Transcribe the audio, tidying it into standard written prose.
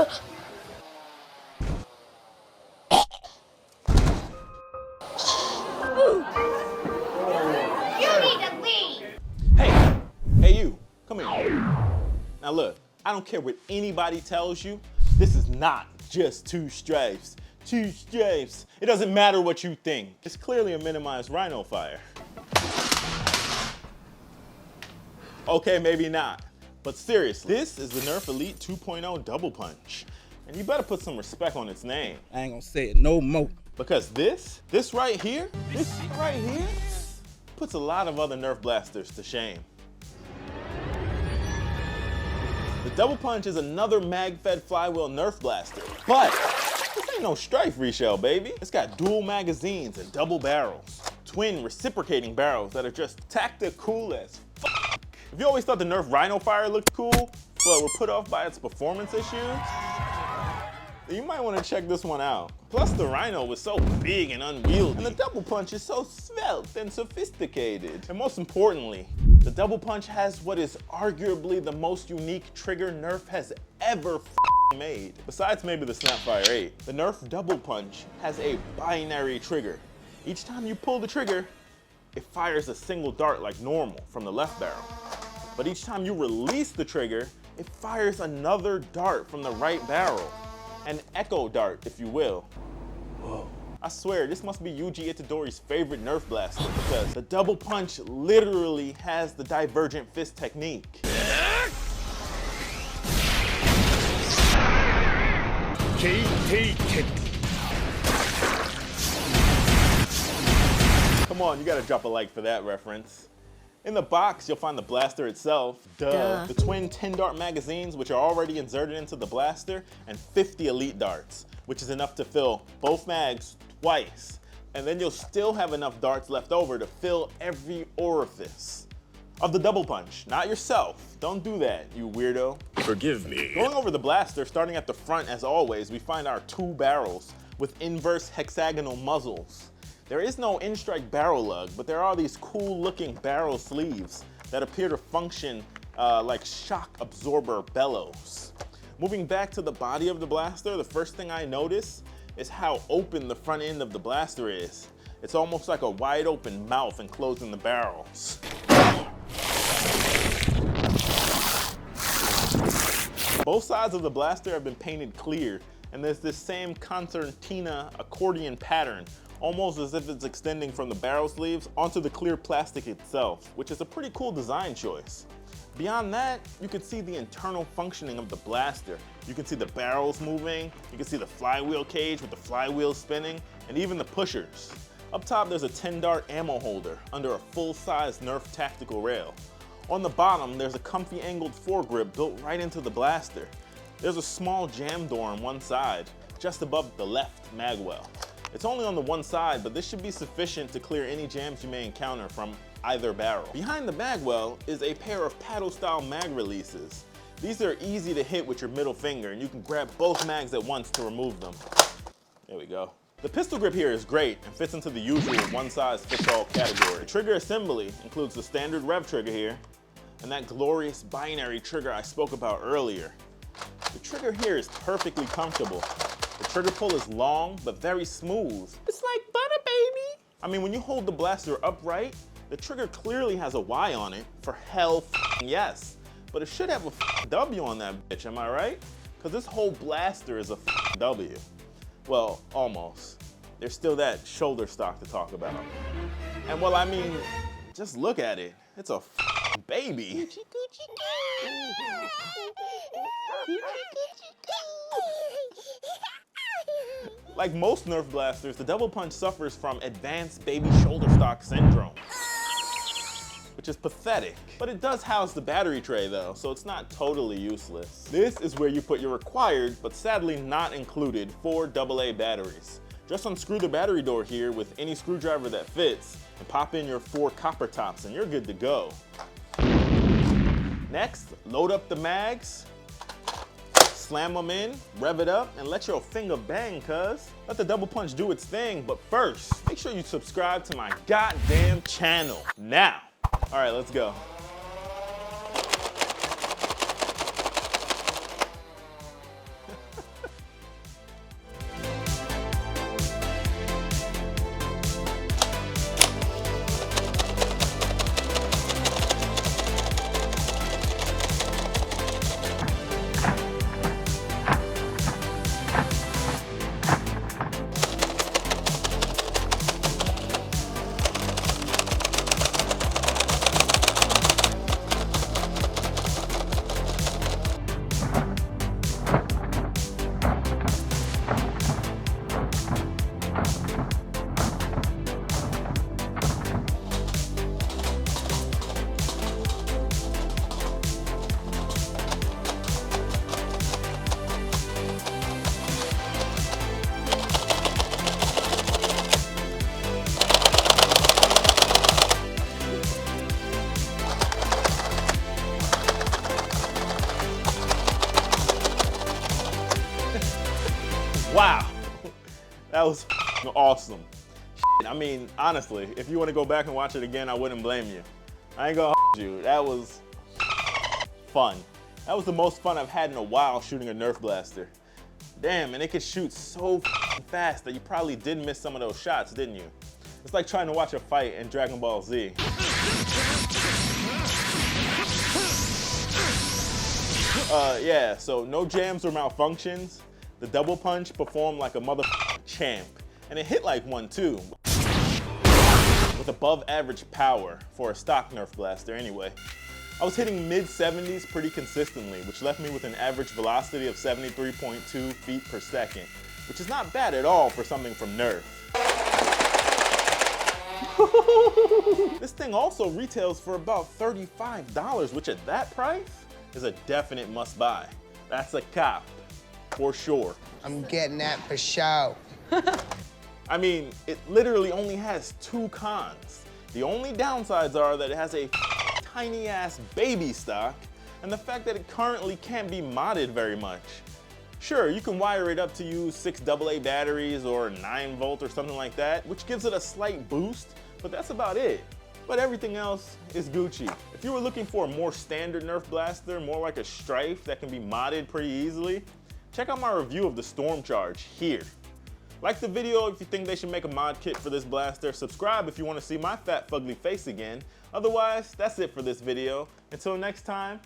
Hey you, come here. Now look, I don't care what anybody tells you, this is not just two stripes. Two stripes. It doesn't matter what you think. It's clearly a minimized rhino fire. Okay, maybe not. But seriously, this is the Nerf Elite 2.0 Double Punch. And you better put some respect on its name. I ain't gonna say it no more. Because this right here, puts a lot of other Nerf blasters to shame. The Double Punch is another mag-fed flywheel Nerf blaster, but this ain't no strife reshell, baby. It's got dual magazines and double barrels, twin reciprocating barrels that are just tactical as f***. If you always thought the Nerf Rhino Fire looked cool, but were put off by its performance issues, then you might want to check this one out. Plus the Rhino was so big and unwieldy, and the Double Punch is so svelte and sophisticated. And most importantly, the Double Punch has what is arguably the most unique trigger Nerf has ever made. Besides maybe the Snapfire 8, the Nerf Double Punch has a binary trigger. Each time you pull the trigger, it fires a single dart like normal from the left barrel. But each time you release the trigger, it fires another dart from the right barrel. An echo dart, if you will. Whoa. I swear, this must be Yuji Itadori's favorite Nerf blaster because the Double Punch literally has the divergent fist technique. Come on, you gotta drop a like for that reference. In the box, you'll find the blaster itself, the twin 10-dart magazines, which are already inserted into the blaster, and 50 elite darts, which is enough to fill both mags twice. And then you'll still have enough darts left over to fill every orifice of the Double Punch. Not yourself. Don't do that, you weirdo. Forgive me. Going over the blaster, starting at the front as always, we find our two barrels with inverse hexagonal muzzles. There is no in-strike barrel lug, but there are these cool-looking barrel sleeves that appear to function like shock absorber bellows. Moving back to the body of the blaster, the first thing I notice is how open the front end of the blaster is. It's almost like a wide open mouth enclosing the barrels. Both sides of the blaster have been painted clear, and there's this same concertina accordion pattern, almost as if it's extending from the barrel sleeves onto the clear plastic itself, which is a pretty cool design choice. Beyond that, you can see the internal functioning of the blaster. You can see the barrels moving, you can see the flywheel cage with the flywheel spinning, and even the pushers. Up top, there's a 10-dart ammo holder under a full-size Nerf tactical rail. On the bottom, there's a comfy angled foregrip built right into the blaster. There's a small jam door on one side, just above the left magwell. It's only on the one side, but this should be sufficient to clear any jams you may encounter from either barrel. Behind the magwell is a pair of paddle-style mag releases. These are easy to hit with your middle finger, and you can grab both mags at once to remove them. There we go. The pistol grip here is great and fits into the usual one-size-fits-all category. The trigger assembly includes the standard rev trigger here, and that glorious binary trigger I spoke about earlier. The trigger here is perfectly comfortable. The trigger pull is long, but very smooth. It's like butter, baby. I mean, when you hold the blaster upright, the trigger clearly has a Y on it for hell yes. But it should have a W on that bitch, am I right? Because this whole blaster is a W. Well, almost. There's still that shoulder stock to talk about. And well, I mean, just look at it. It's a baby. Like most Nerf blasters, the Double Punch suffers from advanced baby shoulder stock syndrome, which is pathetic. But it does house the battery tray though, so it's not totally useless. This is where you put your required, but sadly not included, 4 AA batteries. Just unscrew the battery door here with any screwdriver that fits and pop in your 4 copper tops and you're good to go. Next, load up the mags, slam them in, rev it up, and let your finger bang, cuz. Let the Double Punch do its thing, but first, make sure you subscribe to my goddamn channel now. All right, let's go. Wow, that was awesome. I mean, honestly, if you want to go back and watch it again, I wouldn't blame you. I ain't gonna you. That was fun. That was the most fun I've had in a while shooting a Nerf Blaster. Damn, and it could shoot so fast that you probably did miss some of those shots, didn't you? It's like trying to watch a fight in Dragon Ball Z. Yeah, so no jams or malfunctions. The Double Punch performed like a champ, and it hit like one too. With above average power for a stock Nerf Blaster anyway. I was hitting mid-70s pretty consistently, which left me with an average velocity of 73.2 feet per second, which is not bad at all for something from Nerf. This thing also retails for about $35, which at that price is a definite must buy. That's a cop, for sure. I'm getting that for show. I mean, it literally only has 2 cons. The only downsides are that it has a tiny ass baby stock and the fact that it currently can't be modded very much. Sure, you can wire it up to use 6 AA batteries or 9 volt or something like that, which gives it a slight boost, but that's about it. But everything else is Gucci. If you were looking for a more standard Nerf Blaster, more like a Strife that can be modded pretty easily, check out my review of the Stormcharge here. Like the video if you think they should make a mod kit for this blaster. Subscribe if you want to see my fat fugly face again. Otherwise, that's it for this video. Until next time.